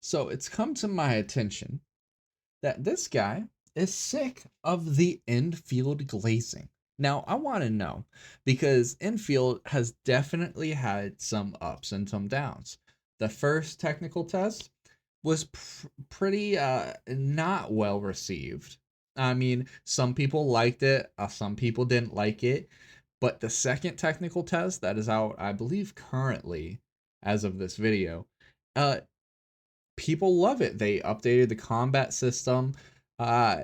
So it's come to my attention that this guy is sick of the infield glazing. Now, I want to know because infield has definitely had some ups and some downs. The first technical test was pretty not well received. I mean, some people liked it, some people didn't like it, but the second technical test that is out, I believe currently as of this video, uh people love it. They updated the combat system, uh,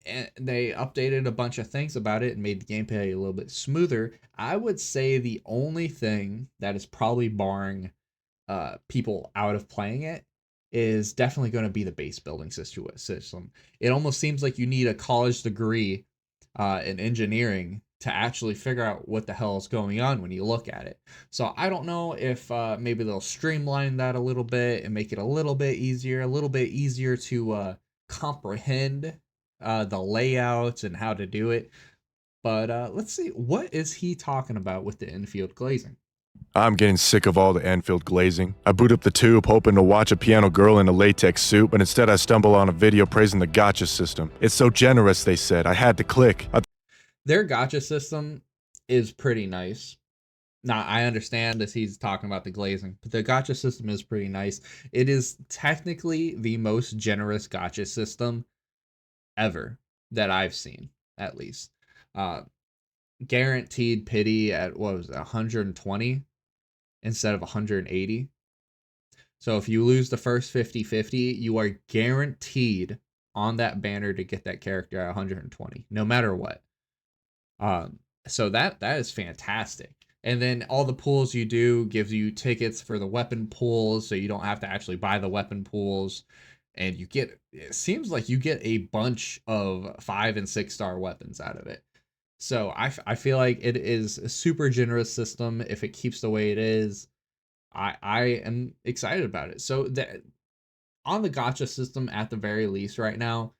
and they updated a bunch of things about it and made the gameplay a little bit smoother. I would say the only thing that is probably barring people out of playing it is definitely going to be the base building system. It almost seems like you need a college degree in engineering to actually figure out what the hell is going on when you look at it. So I don't know if maybe they'll streamline that a little bit and make it a little bit easier to comprehend the layouts and how to do it. But let's see, what is he talking about with the infield glazing? I'm getting sick of all the Endfield glazing. I boot up the tube hoping to watch a piano girl in a latex suit, but instead I stumble on a video praising the Gacha system. It's so generous, they said. I had to click. Their Gacha system is pretty nice. Now, I understand that he's talking about the glazing, but the Gacha system is pretty nice. It is technically the most generous Gacha system ever that I've seen, at least. Uh, Guaranteed pity at, what was it, 120 instead of 180. So if you lose the first 50-50, you are guaranteed on that banner to get that character at 120, no matter what. So that is fantastic. And then all the pools you do gives you tickets for the weapon pools, so you don't have to actually buy the weapon pools. And you get, it seems like you get a bunch of 5 and 6 star weapons out of it. So I feel like it is a super generous system. If it keeps the way it is, I am excited about it. So that on the Gacha system, at the very least, right now,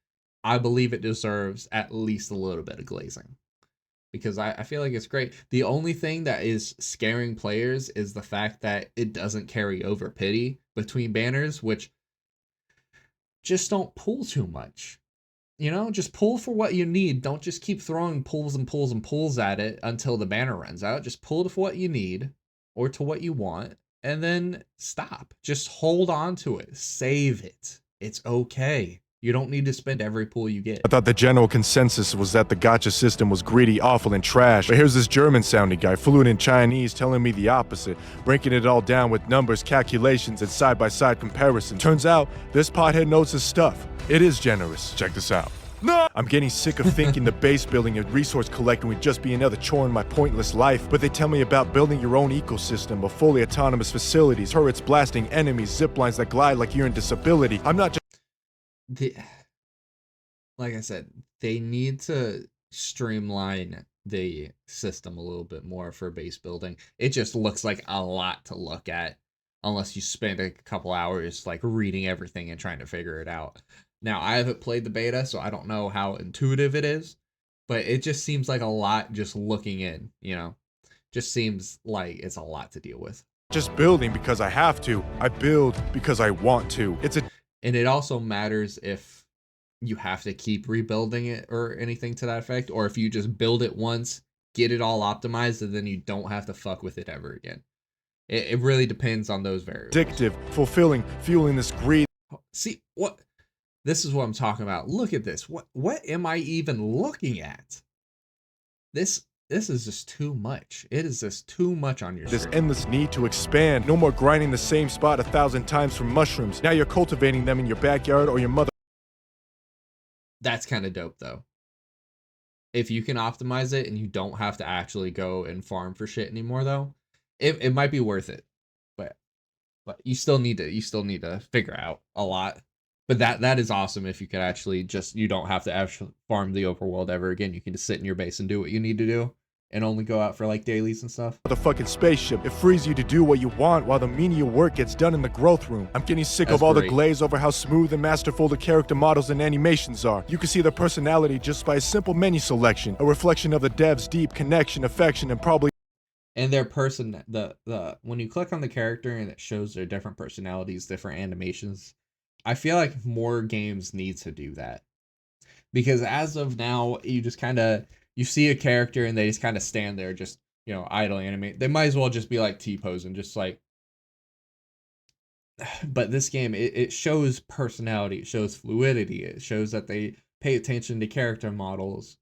I believe it deserves at least a little bit of glazing because I feel like it's great. The only thing that is scaring players is the fact that it doesn't carry over pity between banners, which just don't pull too much. You know, just pull for what you need. Don't just keep throwing pulls and pulls and pulls at it until the banner runs out. Just pull to what you need or to what you want and then stop. Just hold on to it. Save it. It's okay. You don't need to spend every pull you get. I thought the general consensus was that the Gacha system was greedy, awful, and trash. But here's this German-sounding guy, fluent in Chinese, telling me the opposite, breaking it all down with numbers, calculations, and side-by-side comparison. Turns out, this pothead knows his stuff. It is generous. Check this out. No! I'm getting sick of thinking the base building and resource collecting would just be another chore in my pointless life, but they tell me about building your own ecosystem of fully autonomous facilities, turrets blasting enemies, zip lines that glide like you're in disability. I'm not just like I said, they need to streamline the system a little bit more for base building. It just looks like a lot to look at unless you spend a couple hours like reading everything and trying to figure it out. Now, I haven't played the beta, so I don't know how intuitive it is, but it just seems like a lot just looking in, you know. Just seems like it's a lot to deal with. just building because I have to. I build because I want to. And it also matters if you have to keep rebuilding it or anything to that effect, or if you just build it once, get it all optimized, and then you don't have to fuck with it ever again. It really depends on those variables. Addictive, fulfilling, fueling this greed. See, what? This is what I'm talking about. Look at this. What am I even looking at? This is just too much. It is just too much on your This screen. endless need to expand. No more grinding the same spot 1,000 times for mushrooms. Now you're cultivating them in your backyard or your mother. That's kind of dope, though. If you can optimize it and you don't have to actually go and farm for shit anymore, though, it might be worth it. But you still need to figure out a lot. But that is awesome if you could actually just, you don't have to actually farm the overworld ever again. You can just sit in your base and do what you need to do and only go out for like dailies and stuff. The fucking spaceship. It frees you to do what you want while the menial work gets done in the growth room. I'm getting sick That's of all great. the glaze over how smooth and masterful the character models and animations are. You can see their personality just by a simple menu selection, a reflection of the devs' deep connection, affection, and probably And their person, the when you click on the character and it shows their different personalities, different animations, I feel like more games need to do that, because as of now, you just kind of you see a character and they just kind of stand there, just idle animate. They might as well just be like T-posing, just like. But this game, it shows personality, it shows fluidity, it shows that they pay attention to character models.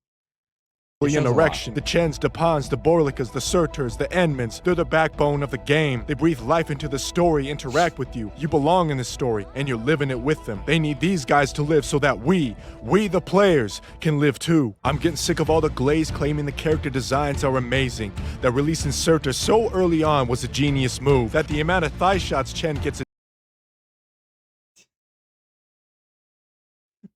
It An shows a lot. erection. The Chens, the Pawns, the Borlicas, the Surters, the Enmans, they're the backbone of the game. They breathe life into the story, interact with you. You belong in this story, and you're living it with them. They need these guys to live so that we the players, can live too. I'm getting sick of all the glaze claiming the character designs are amazing. That releasing Surtur so early on was a genius move. That the amount of thigh shots Chen gets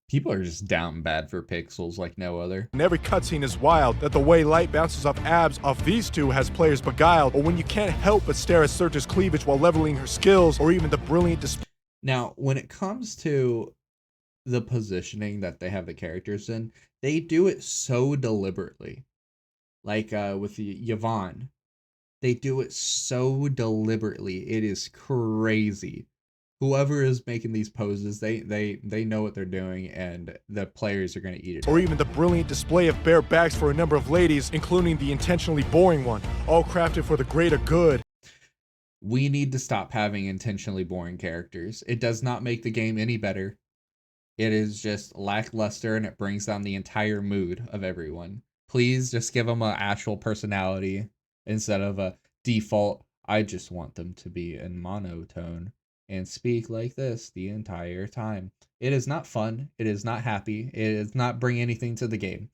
People are just down bad for pixels like no other. and every cutscene is wild, that the way light bounces off abs off these two has players beguiled, or when you can't help but stare at Surtur's cleavage while leveling her skills, or even the brilliant display. Now, when it comes to the positioning that they have the characters in, they do it so deliberately. Like with the Yvonne, they do it so deliberately. It is crazy. Whoever is making these poses, they know what they're doing, and the players are going to eat it. Or even the brilliant display of bare backs for a number of ladies, including the intentionally boring one, all crafted for the greater good. We need to stop having intentionally boring characters. It does not make the game any better. It is just lackluster, and it brings down the entire mood of everyone. Please just give them an actual personality instead of a default, I just want them to be in monotone and speak like this the entire time. It is not fun. It is not happy. It does not bring anything to the game.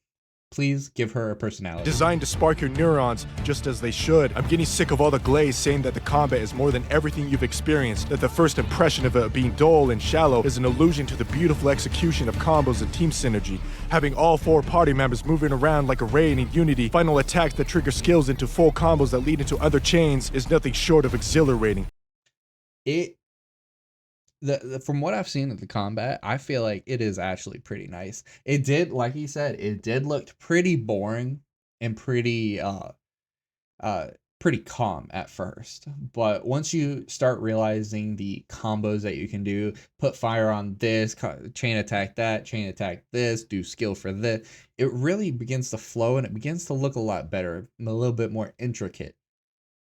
Please give her a personality. Designed to spark your neurons, just as they should. I'm getting sick of all the glaze saying that the combat is more than everything you've experienced, that the first impression of it being dull and shallow is an allusion to the beautiful execution of combos and team synergy. Having all 4 party members moving around like a raid in Unity, final attacks that trigger skills into full combos that lead into other chains is nothing short of exhilarating. From what I've seen of the combat, I feel like it is actually pretty nice. It did, like he said, it did look pretty boring and pretty pretty calm at first. But once you start realizing the combos that you can do, put fire on this, chain attack that, chain attack this, do skill for this, it really begins to flow, and it begins to look a lot better, a little bit more intricate.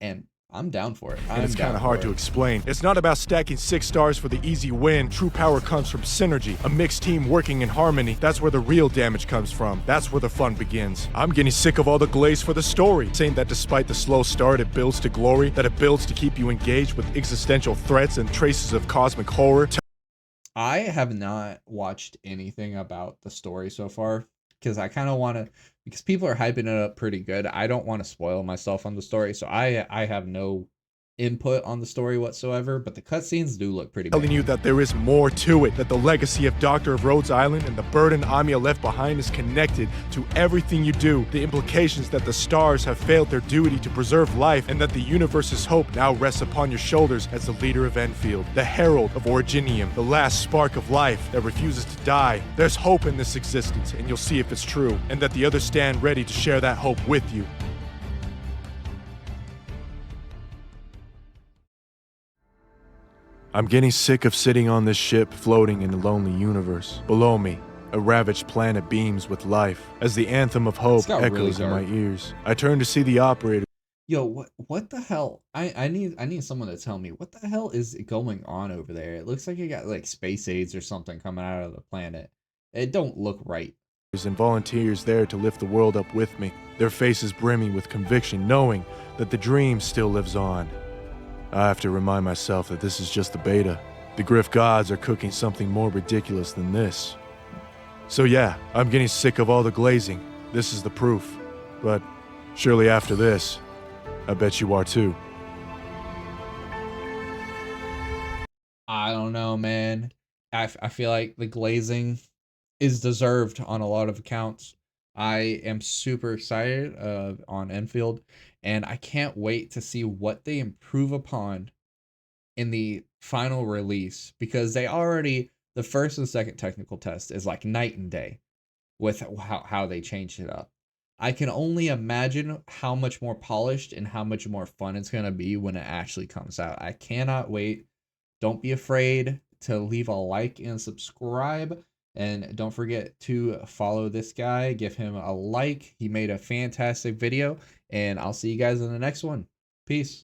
And I'm down for it. And it's kind of hard to explain. It's not about stacking 6 stars for the easy win. True power comes from synergy, a mixed team working in harmony. That's where the real damage comes from. That's where the fun begins. I'm getting sick of all the glaze for the story, saying that despite the slow start, it builds to glory, that it builds to keep you engaged with existential threats and traces of cosmic horror. I have not watched anything about the story so far, because I kind of want to, because people are hyping it up pretty good. I don't want to spoil myself on the story, so I have no input on the story whatsoever, but the cutscenes do look pretty Telling bad. you that there is more to it, that the legacy of Doctor of Rhodes Island and the burden Amiya left behind is connected to everything you do, the implications that the stars have failed their duty to preserve life, and that the universe's hope now rests upon your shoulders as the leader of Endfield, the herald of Originium, the last spark of life that refuses to die. There's hope in this existence, and you'll see if it's true, and that the others stand ready to share that hope with you. I'm getting sick of sitting on this ship floating in a lonely universe. Below me, a ravaged planet beams with life. As the anthem of hope echoes in my ears, I turn to see the operator. Yo, what the hell? I need someone to tell me what the hell is going on over there. It looks like you got like space aids or something coming out of the planet. It don't look right. And volunteers there to lift the world up with me, their faces brimming with conviction, knowing that the dream still lives on. I have to remind myself that this is just the beta. The Griff gods are cooking something more ridiculous than this. So yeah, I'm getting sick of all the glazing. This is the proof. But surely after this, I bet you are too. I don't know, man. I feel like the glazing is deserved on a lot of accounts. I am super excited on Endfield, and I can't wait to see what they improve upon in the final release, because the first and second technical test is like night and day with how they changed it up. I can only imagine how much more polished and how much more fun it's going to be when it actually comes out. I cannot wait. Don't be afraid to leave a like and subscribe. And don't forget to follow this guy, give him a like. He made a fantastic video, and I'll see you guys in the next one. Peace.